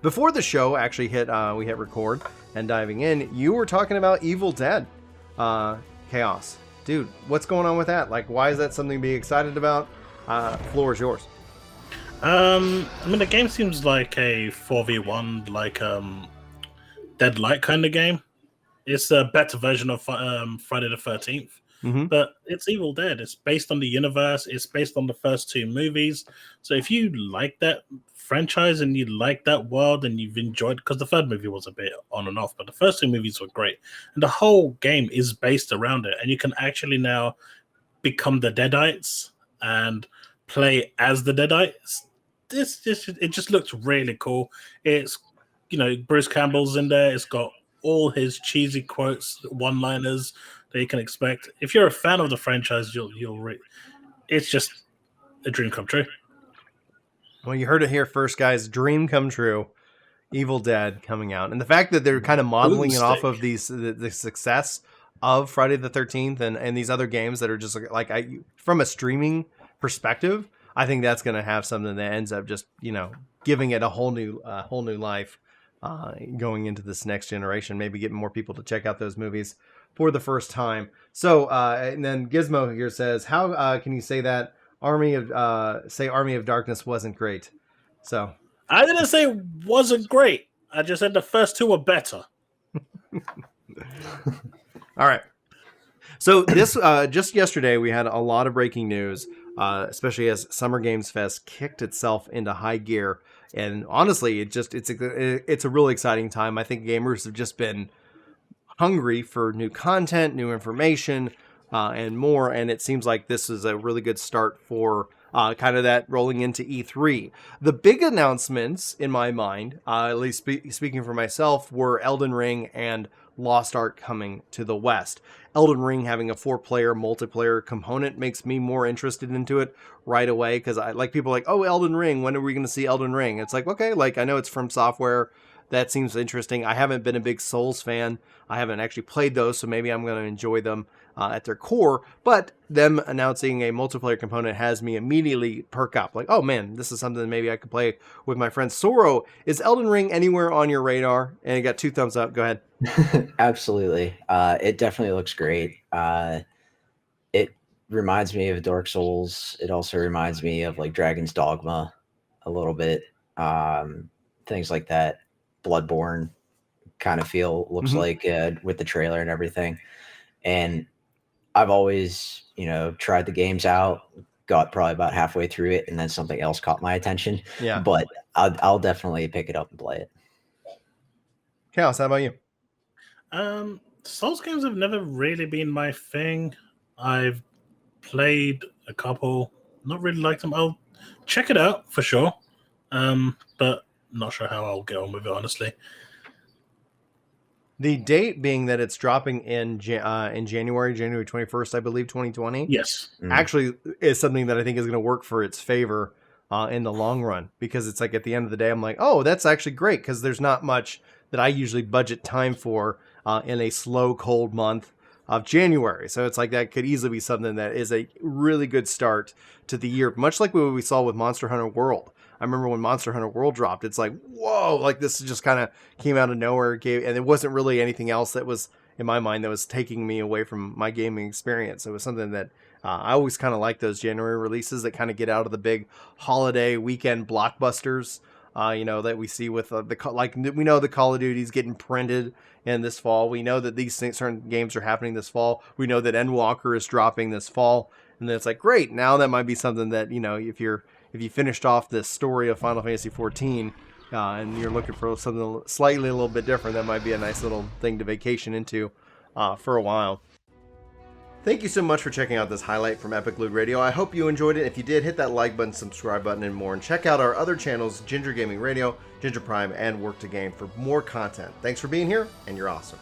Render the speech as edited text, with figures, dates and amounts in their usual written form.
Before the show actually we hit record and diving in, you were talking about Evil Dead Chaos. Dude, what's going on with that? Like, why is that something to be excited about? Floor is yours. The game seems like a 4v1, like Dead Light kind of game. It's a better version of Friday the 13th. Mm-hmm. But it's Evil Dead. It's based on the universe. It's based on the first two movies. So if you like that franchise and you like that world and you've enjoyed, because the third movie was a bit on and off, but the first two movies were great. And the whole game is based around it. And you can actually now become the Deadites and play as the Deadites. It just looks really cool. It's, Bruce Campbell's in there. It's got all his cheesy quotes, one-liners that you can expect. If you're a fan of the franchise, it's just a dream come true. Well, you heard it here first, guys. Dream come true. Evil Dead coming out, and the fact that they're kind of modeling it off of the success of Friday the 13th and these other games that are just from a streaming perspective, I think that's going to have something that ends up just giving it a whole new life going into this next generation. Maybe getting more people to check out those movies for the first time. So, and then Gizmo here says, how can you say that Army of Darkness wasn't great? So I didn't say it wasn't great. I just said the first two were better. All right. So this, just yesterday, we had a lot of breaking news, especially as Summer Games Fest kicked itself into high gear. And honestly, it's a really exciting time. I think gamers have just been hungry for new content, new information, and more. And it seems like this is a really good start for kind of that rolling into E3. The big announcements, in my mind, at least speaking for myself, were Elden Ring and Lost Ark coming to the West. Elden Ring having a 4-player multiplayer component makes me more interested into it right away, because I like people like, oh, Elden Ring, when are we going to see Elden Ring? It's like, okay, like I know it's from Software. That seems interesting. I haven't been a big Souls fan. I haven't actually played those, so maybe I'm going to enjoy them at their core. But them announcing a multiplayer component has me immediately perk up. Like, oh man, this is something maybe I could play with my friends. Soro, is Elden Ring anywhere on your radar? And you got 2 thumbs up. Go ahead. Absolutely. It definitely looks great. It reminds me of Dark Souls. It also reminds me of like Dragon's Dogma a little bit. Things like that. Bloodborne kind of feel looks like with the trailer and everything. And I've always, tried the games out, got probably about halfway through it, and then something else caught my attention. Yeah. But I'll definitely pick it up and play it. Chaos, how about you? Souls games have never really been my thing. I've played a couple, not really liked them. I'll check it out for sure. But not sure how I'll get on with it, honestly. The date being that it's dropping in January 21st, I believe, 2020. Yes. Actually is something that I think is going to work for its favor in the long run, because it's like at the end of the day, I'm like, oh, that's actually great, because there's not much that I usually budget time for in a slow, cold month of January. So it's like that could easily be something that is a really good start to the year, much like what we saw with Monster Hunter World. I remember when Monster Hunter World dropped, it's like, whoa, like this just kind of came out of nowhere, and it wasn't really anything else that was, in my mind, that was taking me away from my gaming experience. It was something that I always kind of like, those January releases that kind of get out of the big holiday weekend blockbusters, that we see with we know the Call of Duty's getting printed in this fall. We know that these certain games are happening this fall. We know that Endwalker is dropping this fall. And then it's like, great, now that might be something that, if you finished off this story of Final Fantasy XIV and you're looking for something slightly a little bit different, that might be a nice little thing to vacation into for a while. Thank you so much for checking out this highlight from Epic Loot Radio. I hope you enjoyed it. If you did, hit that like button, subscribe button, and more. And check out our other channels, Ginger Gaming Radio, Ginger Prime, and Work to Game for more content. Thanks for being here, and you're awesome.